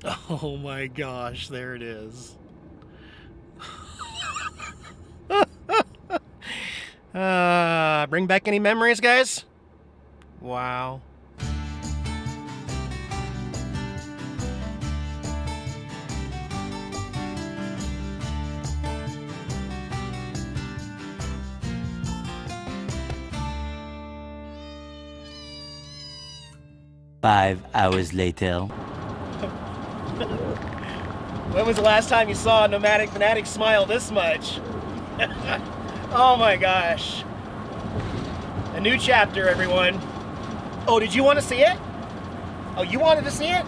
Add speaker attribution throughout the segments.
Speaker 1: Oh my gosh, there it is. Bring back any memories, guys? Wow.
Speaker 2: Five hours later.
Speaker 1: When was the last time you saw a Nomadic Fanatic smile this much? Oh my gosh. A new chapter, everyone. Oh, did you want to see it? Oh, you wanted to see it?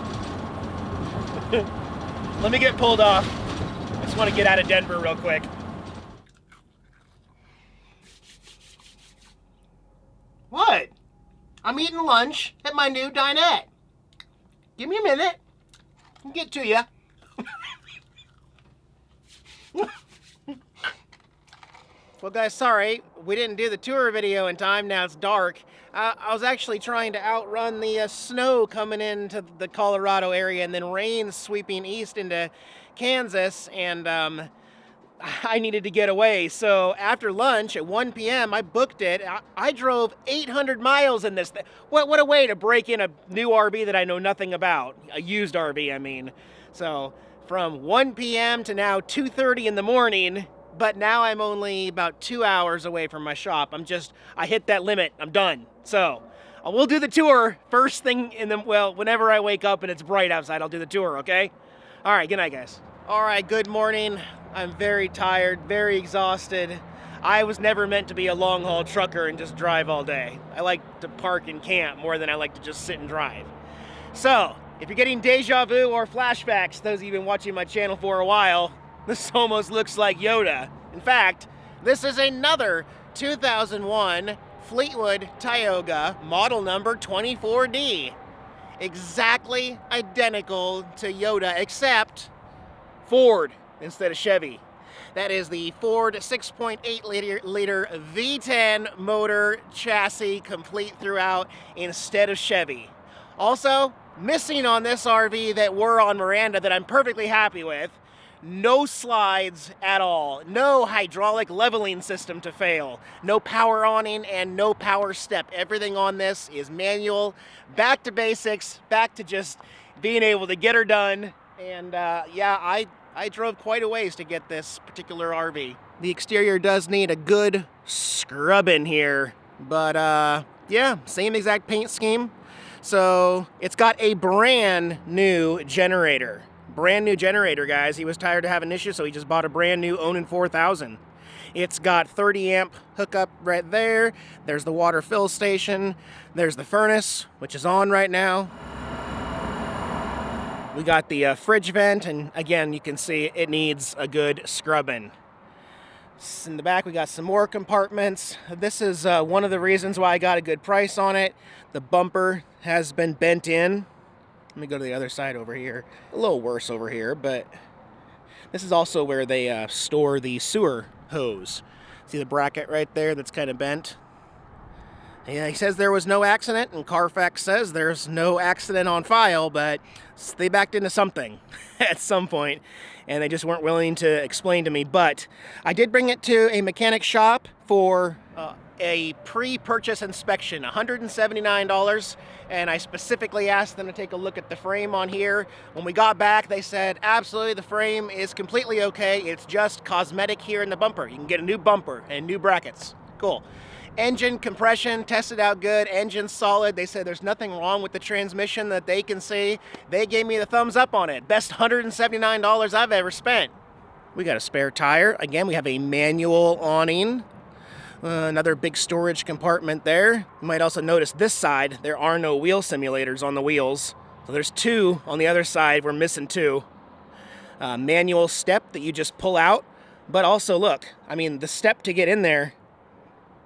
Speaker 1: Let me get pulled off. I just want to get out of Denver real quick. What? I'm eating lunch at my new dinette. Give me a minute. I'll get to you. Well, guys, sorry, we didn't do the tour video in time. Now it's dark. I was actually trying to outrun the snow coming into the Colorado area and then rain sweeping east into Kansas, and I needed to get away. So after lunch at 1 p.m., I booked it. I drove 800 miles in this thing. What a way to break in a new RV that I know nothing about. A used RV, I mean. So from 1 p.m. to now 2:30 in the morning, but now I'm only about 2 hours away from my shop. I hit that limit. I'm done. So I will do the tour first thing whenever I wake up and it's bright outside, I'll do the tour, okay? All right, good night, guys. All right, good morning. I'm very tired, very exhausted. I was never meant to be a long-haul trucker and just drive all day. I like to park and camp more than I like to just sit and drive. So, if you're getting deja vu or flashbacks, those of you who've been watching my channel for a while, this almost looks like Yoda. In fact, this is another 2001 Fleetwood Tioga model number 24D. Exactly identical to Yoda, except Ford instead of Chevy. That is the Ford 6.8 liter V10 motor chassis, complete throughout, instead of Chevy. Also, missing on this RV that were on Miranda that I'm perfectly happy with, no slides at all, no hydraulic leveling system to fail, no power awning, and no power step. Everything on this is manual, back to basics, back to just being able to get her done. And yeah, I drove quite a ways to get this particular RV. The exterior does need a good scrubbing here, but yeah, same exact paint scheme. So it's got a brand new generator. Brand new generator, guys. He was tired of having issues, so he just bought a brand new Onin 4000. It's got 30 amp hookup right there. There's the water fill station. There's the furnace, which is on right now. We got the fridge vent, and again, you can see it needs a good scrubbing. In the back, we got some more compartments. This is one of the reasons why I got a good price on it. The bumper has been bent in. Let me go to the other side over here. A little worse over here, but this is also where they store the sewer hose. See the bracket right there that's kind of bent? Yeah, he says there was no accident, and Carfax says there's no accident on file, but they backed into something at some point, and they just weren't willing to explain to me. But I did bring it to a mechanic shop for a pre-purchase inspection, $179, and I specifically asked them to take a look at the frame on here. When we got back, they said, absolutely, the frame is completely okay. It's just cosmetic here in the bumper. You can get a new bumper and new brackets. Cool. Engine compression tested out good, engine solid. They said there's nothing wrong with the transmission that they can see. They gave me the thumbs up on it. Best $179 I've ever spent. We got a spare tire. Again, we have a manual awning. Another big storage compartment there. You might also notice this side, there are no wheel simulators on the wheels. So there's two on the other side. We're missing two. Manual step that you just pull out. But also, look, I mean, the step to get in there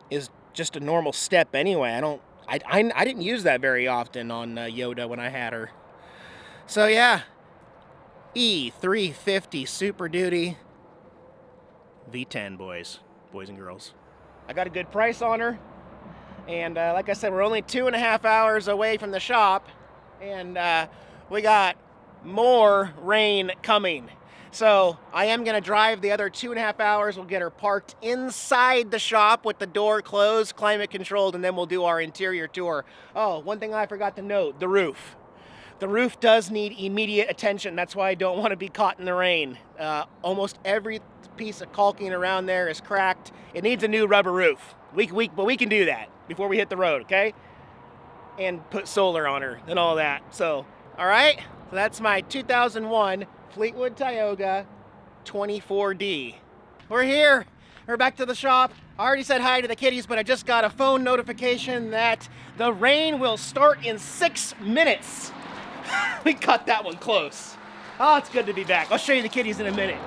Speaker 1: is just a normal step anyway. I didn't use that very often on Yoda when I had her. So yeah, E350 Super Duty V10, boys and girls. I got a good price on her, and like I said, we're only 2.5 hours away from the shop, and we got more rain coming. So I am gonna drive the other 2.5 hours. We'll get her parked inside the shop with the door closed, climate controlled, and then we'll do our interior tour. Oh, one thing I forgot to note, the roof. The roof does need immediate attention. That's why I don't want to be caught in the rain. Almost every piece of caulking around there is cracked. It needs a new rubber roof. But we can do that before we hit the road, okay? And put solar on her and all that. So, all right? So that's my 2001 Fleetwood Tioga 24D. We're here. We're back to the shop. I already said hi to the kitties, but I just got a phone notification that the rain will start in 6 minutes. We cut that one close. Oh, it's good to be back. I'll show you the kitties in a minute.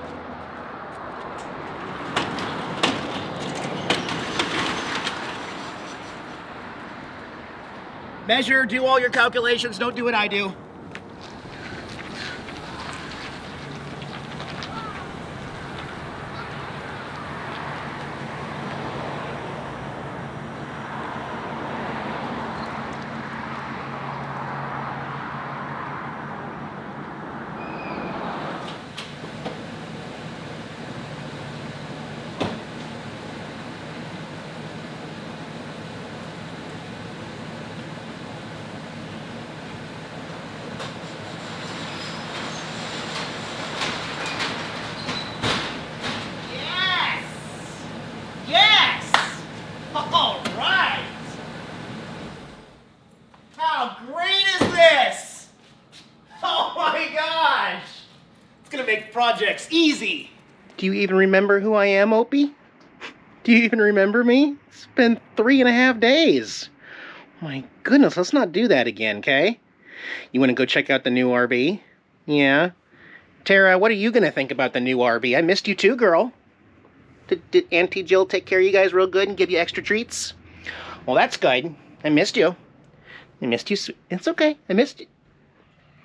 Speaker 1: Measure, do all your calculations. Don't do what I do. Projects easy. Do you even remember who I am, Opie? Do you even remember me? It's been 3.5 days. My goodness, let's not do that again, okay? You want to go check out the new RV? Yeah. Tara, what are you going to think about the new RV? I missed you too, girl. Did Auntie Jill take care of you guys real good and give you extra treats? Well, that's good. I missed you. I missed you. It's okay. I missed you.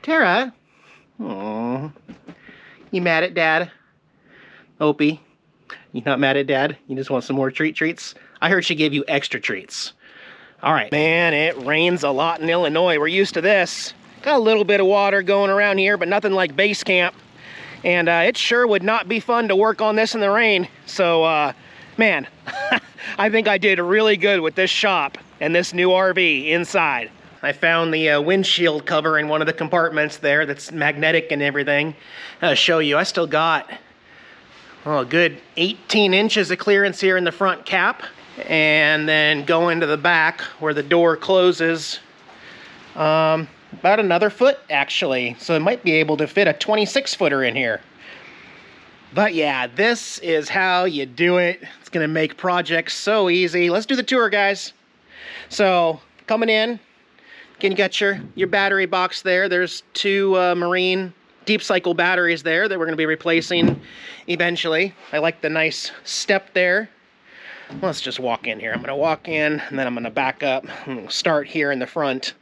Speaker 1: Tara. Aww. You mad at Dad? Opie? You not mad at Dad? You just want some more treats? I heard she gave you extra treats. All right. Man, it rains a lot in Illinois. We're used to this. Got a little bit of water going around here, but nothing like base camp. And it sure would not be fun to work on this in the rain. So, man, I think I did really good with this shop and this new RV inside. I found the windshield cover in one of the compartments there that's magnetic and everything. I'll show you. I still got a good 18 inches of clearance here in the front cap. And then go into the back where the door closes. About another foot, actually. So it might be able to fit a 26-footer in here. But yeah, this is how you do it. It's going to make projects so easy. Let's do the tour, guys. So, coming in. Again, you got your battery box there. There's two Marine deep cycle batteries there that we're going to be replacing eventually. I like the nice step there. Let's just walk in here. I'm going to walk in, and then I'm going to back up. I'm going to start here in the front.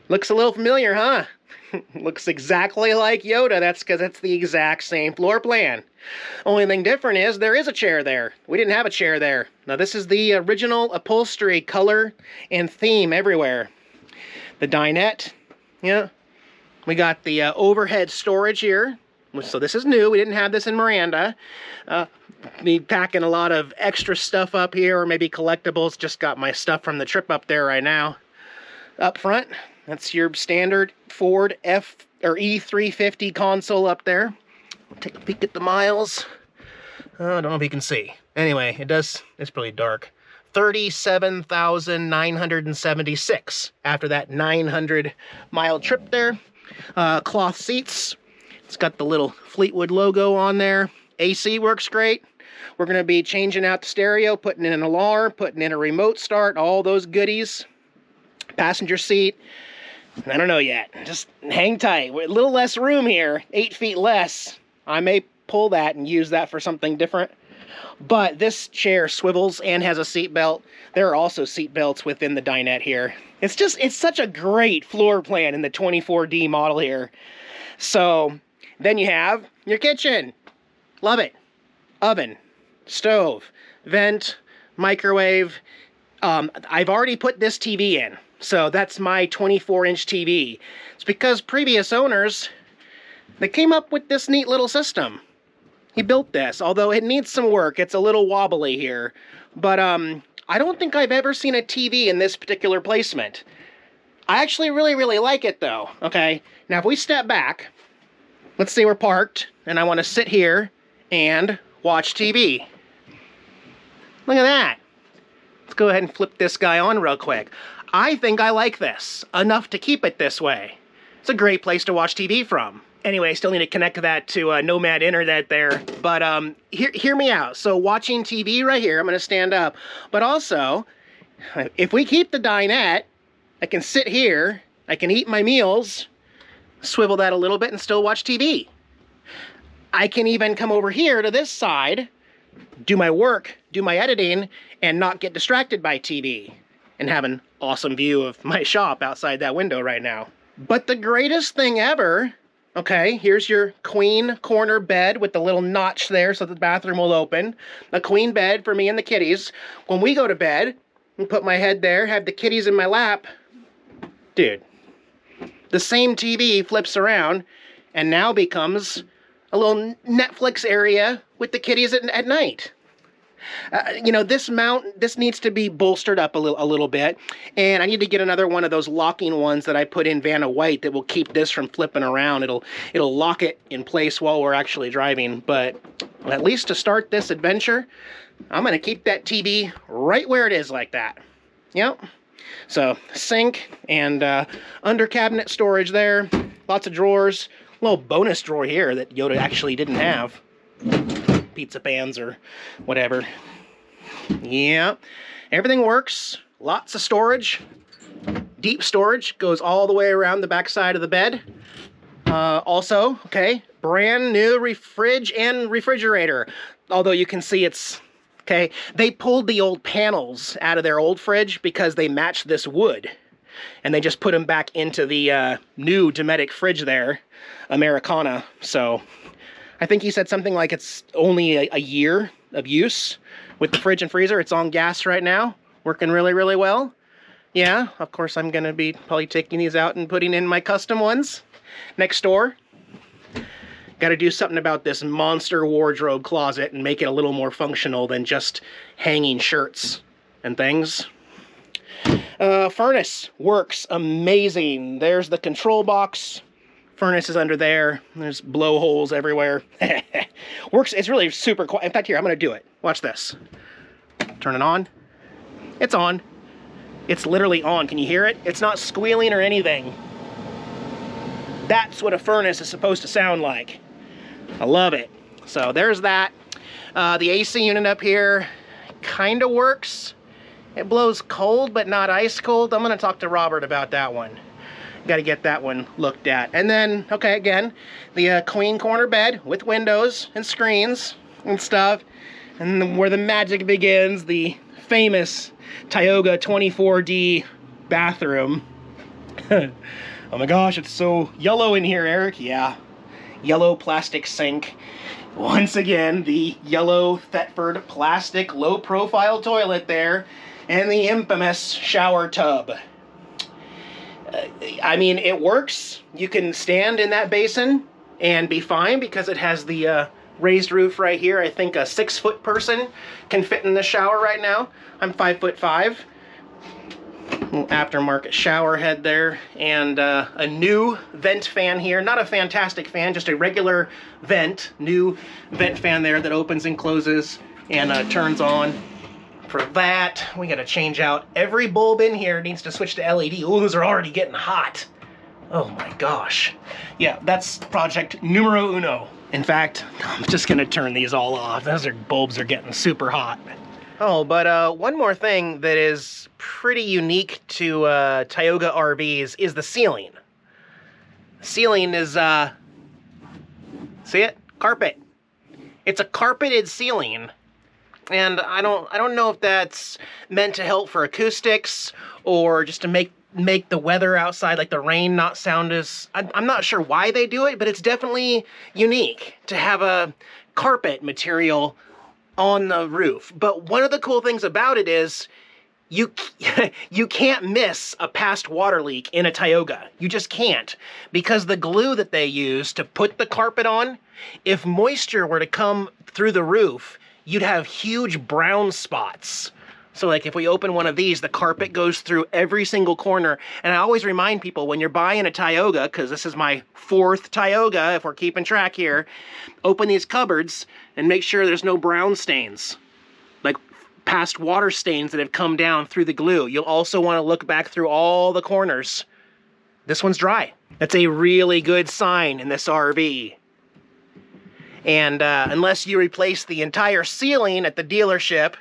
Speaker 1: Looks a little familiar, huh? Looks exactly like Yoda. That's because it's the exact same floor plan. Only thing different is there is a chair there. We didn't have a chair there. Now, this is the original upholstery color and theme everywhere. The dinette, yeah. We got the overhead storage here. So this is new. We didn't have this in Miranda. Me packing a lot of extra stuff up here, or maybe collectibles. Just got my stuff from the trip up there right now. Up front, that's your standard Ford E350 console up there. Take a peek at the miles. I don't know if you can see. Anyway, it's pretty dark. 37,976 after that 900-mile trip there. Cloth seats. It's got the little Fleetwood logo on there. AC works great. We're going to be changing out the stereo, putting in an alarm, putting in a remote start, all those goodies. Passenger seat. I don't know yet. Just hang tight. We're a little less room here. 8 feet less. I may pull that and use that for something different. But this chair swivels and has a seat belt. There are also seat belts within the dinette here. It's such a great floor plan in the 24D model here. So then you have your kitchen. Love it. Oven, stove, vent, microwave. I've already put this TV in. So that's my 24-inch TV. It's because previous owners They came up with this neat little system. He built this, although it needs some work. It's a little wobbly here. But I don't think I've ever seen a TV in this particular placement. I actually really like it though. Okay, now if we step back, let's say we're parked and I want to sit here and watch TV. Look at that. Let's go ahead and flip this guy on real quick. I think I like this enough to keep it this way. It's a great place to watch TV from. Anyway, I still need to connect that to Nomad Internet there. But hear me out. So watching TV right here, I'm going to stand up. But also, if we keep the dinette, I can sit here, I can eat my meals, swivel that a little bit and still watch TV. I can even come over here to this side, do my work, do my editing, and not get distracted by TV. And have an awesome view of my shop outside that window right now. But the greatest thing ever, okay, here's your queen corner bed with the little notch there so the bathroom will open. A queen bed for me and the kitties. When we go to bed, and put my head there, have the kitties in my lap. Dude, the same TV flips around and now becomes a little Netflix area with the kitties at night. You know, this needs to be bolstered up a little bit, and I need to get another one of those locking ones that I put in Vanna White that will keep this from flipping around. It'll lock it in place while we're actually driving, but at least to start this adventure, I'm going to keep that TV right where it is like that. Yep. So, sink and under cabinet storage there. Lots of drawers. A little bonus drawer here that Yoda actually didn't have. Pizza pans or whatever. Yeah. Everything works. Lots of storage. Deep storage. Goes all the way around the back side of the bed. Also, okay, brand new fridge and refrigerator. Although you can see it's... Okay, they pulled the old panels out of their old fridge because they matched this wood. And they just put them back into the new Dometic fridge there, Americana. So I think he said something like it's only a year of use with the fridge and freezer. It's on gas right now, working really well. Yeah, of course I'm going to be probably taking these out and putting in my custom ones next door. Got to do something about this monster wardrobe closet and make it a little more functional than just hanging shirts and things. Furnace works amazing. There's the control box. Furnace is under there. There's blowholes everywhere. Works. It's really super quiet. In fact, here, I'm going to do it. Watch this. Turn it on. It's on. It's literally on. Can you hear it? It's not squealing or anything. That's what a furnace is supposed to sound like. I love it. So there's that. The AC unit up here kind of works. It blows cold, but not ice cold. I'm going to talk to Robert about that one. Got to get that one looked at. And then, okay, again, the queen corner bed with windows and screens and stuff. And where the magic begins, the famous Tioga 24D bathroom. Oh my gosh, it's so yellow in here, Eric. Yeah. Yellow plastic sink. Once again, the yellow Thetford plastic low-profile toilet there. And the infamous shower tub. I mean, it works. You can stand in that basin and be fine because it has the raised roof right here. I think a 6-foot person can fit in the shower right now. I'm 5'5". Little aftermarket shower head there, and a new vent fan here. Not a fantastic fan, just a regular vent. New vent fan there that opens and closes and turns on. For that, we gotta change out every bulb in here. Needs to switch to LED. Ooh, those are already getting hot. Oh my gosh. Yeah, that's project numero uno. In fact, I'm just gonna turn these all off. Those bulbs are getting super hot. Oh, but one more thing that is pretty unique to Tioga RVs is the ceiling. The ceiling is, see it? Carpet. It's a carpeted ceiling. And I don't know if that's meant to help for acoustics or just to make the weather outside, like the rain, not sound as... I'm not sure why they do it, but it's definitely unique to have a carpet material on the roof. But one of the cool things about it is you you can't miss a past water leak in a Tioga. You just can't, because the glue that they use to put the carpet on, if moisture were to come through the roof, you'd have huge brown spots. So like if we open one of these, the carpet goes through every single corner. And I always remind people, when you're buying a Tioga, because this is my 4th Tioga, if we're keeping track here, open these cupboards and make sure there's no brown stains, like past water stains that have come down through the glue. You'll also want to look back through all the corners. This one's dry. That's a really good sign in this RV. And unless you replace the entire ceiling at the dealership,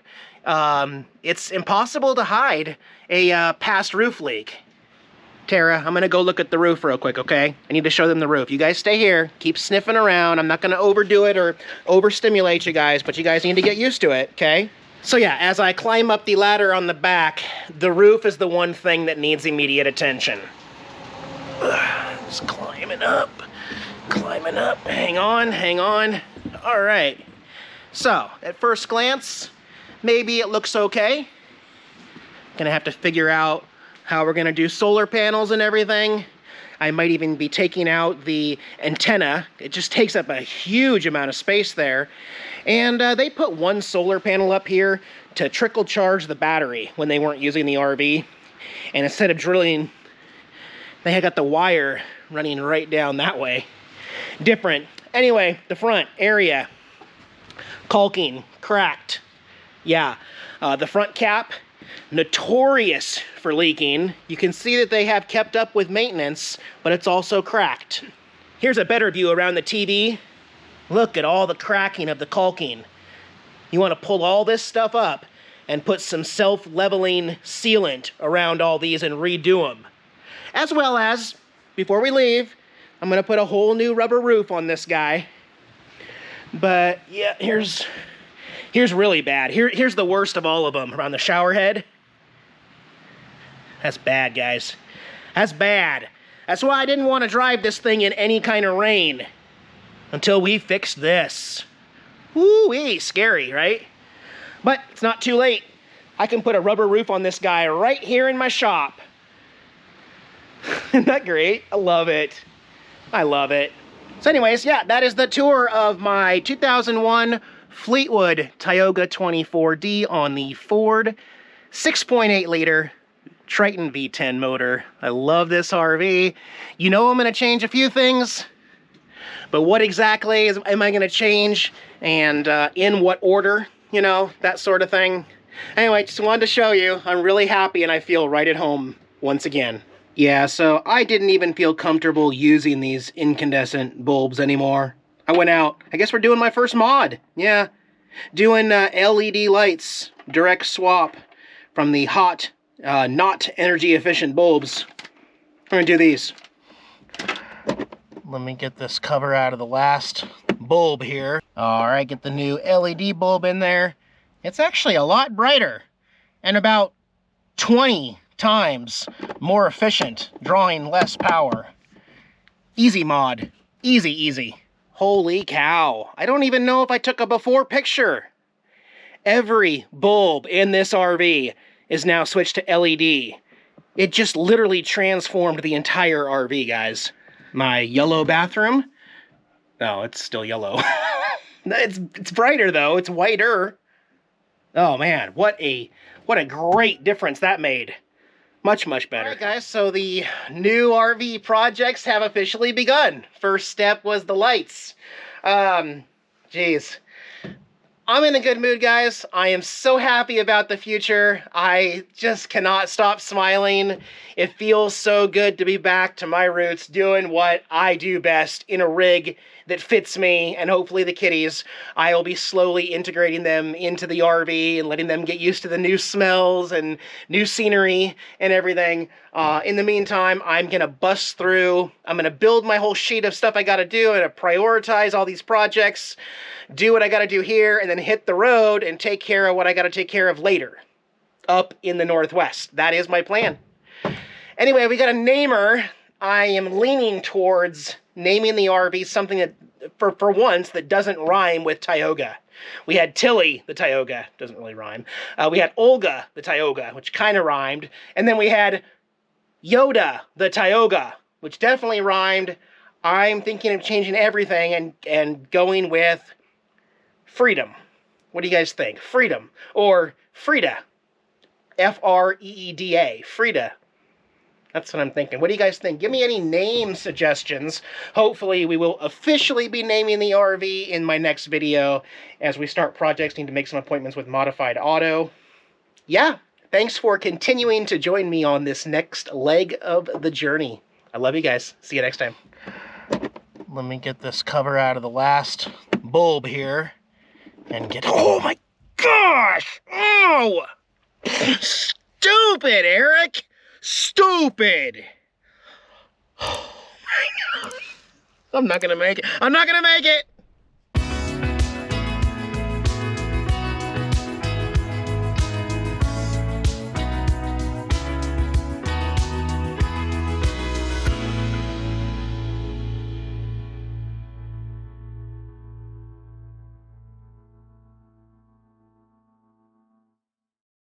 Speaker 1: it's impossible to hide a past roof leak. Tara, I'm gonna go look at the roof real quick, okay? I need to show them the roof. You guys stay here, keep sniffing around. I'm not gonna overdo it or overstimulate you guys, but you guys need to get used to it, okay? So yeah, as I climb up the ladder on the back, the roof is the one thing that needs immediate attention. Just climbing up, hang on. All right, so at first glance, maybe it looks okay. Gonna have to figure out how we're gonna do solar panels and everything. I might even be taking out the antenna. It just takes up a huge amount of space there. And they put one solar panel up here to trickle charge the battery when they weren't using the RV. And instead of drilling, they had got the wire running right down that way. Different. Anyway, the front area, caulking, cracked. Yeah, the front cap, notorious for leaking. You can see that they have kept up with maintenance, but it's also cracked. Here's a better view around the TV. Look at all the cracking of the caulking. You want to pull all this stuff up and put some self-leveling sealant around all these and redo them. As well as, before we leave, I'm going to put a whole new rubber roof on this guy. But yeah, here's really bad. Here's the worst of all of them, around the shower head. That's bad, guys. That's bad. That's why I didn't want to drive this thing in any kind of rain until we fixed this. Woo-wee, scary, right? But it's not too late. I can put a rubber roof on this guy right here in my shop. Isn't that great? I love it. I love it. So anyways, yeah, that is the tour of my 2001 Fleetwood Tioga 24D on the Ford 6.8 liter Triton V10 motor. I love this RV. You know I'm going to change a few things, but what exactly am I going to change, and in what order, you know, that sort of thing. Anyway, just wanted to show you. I'm really happy and I feel right at home once again. Yeah, so I didn't even feel comfortable using these incandescent bulbs anymore. I went out. I guess we're doing my first mod. Yeah, doing LED lights, direct swap from the hot, not energy efficient bulbs. I'm gonna do these. Let me get this cover out of the last bulb here. All right, get the new LED bulb in there. It's actually a lot brighter and about 20 times more efficient, drawing less power. Easy mod. Easy, easy. Holy cow. I don't even know if I took a before picture. Every bulb in this RV is now switched to LED. It just literally transformed the entire RV, guys. My yellow bathroom. No, it's still yellow. It's brighter though. It's whiter. Oh man, what a great difference that made. Much, much better. All right, guys, so the new RV projects have officially begun. First step was the lights. Geez. I'm in a good mood, guys. I am so happy about the future. I just cannot stop smiling. It feels so good to be back to my roots, doing what I do best in a rig that fits me and hopefully the kitties. I will be slowly integrating them into the RV and letting them get used to the new smells and new scenery and everything. In the meantime, I'm going to bust through. I'm going to build my whole sheet of stuff I got to do. I'm going to prioritize all these projects, do what I got to do here, and then hit the road and take care of what I got to take care of later up in the Northwest. That is my plan. Anyway, we got a namer. I am leaning towards naming the RV something that for once, that doesn't rhyme with Tioga. We had Tilly, the Tioga, doesn't really rhyme. We had Olga, the Tioga, which kind of rhymed. And then we had Yoda, the Tioga, which definitely rhymed. I'm thinking of changing everything and going with Freedom. What do you guys think? Freedom. Or Frida. F-R-E-E-D-A. Frida. That's what I'm thinking. What do you guys think? Give me any name suggestions. Hopefully we will officially be naming the RV in my next video as we start projecting to make some appointments with Modified Auto. Yeah, thanks for continuing to join me on this next leg of the journey. I love you guys. See you next time. Let me get this cover out of the last bulb here and get... Oh my gosh! Oh! Stupid, Eric! Stupid! Oh my God. I'm not gonna make it. I'm not gonna make it!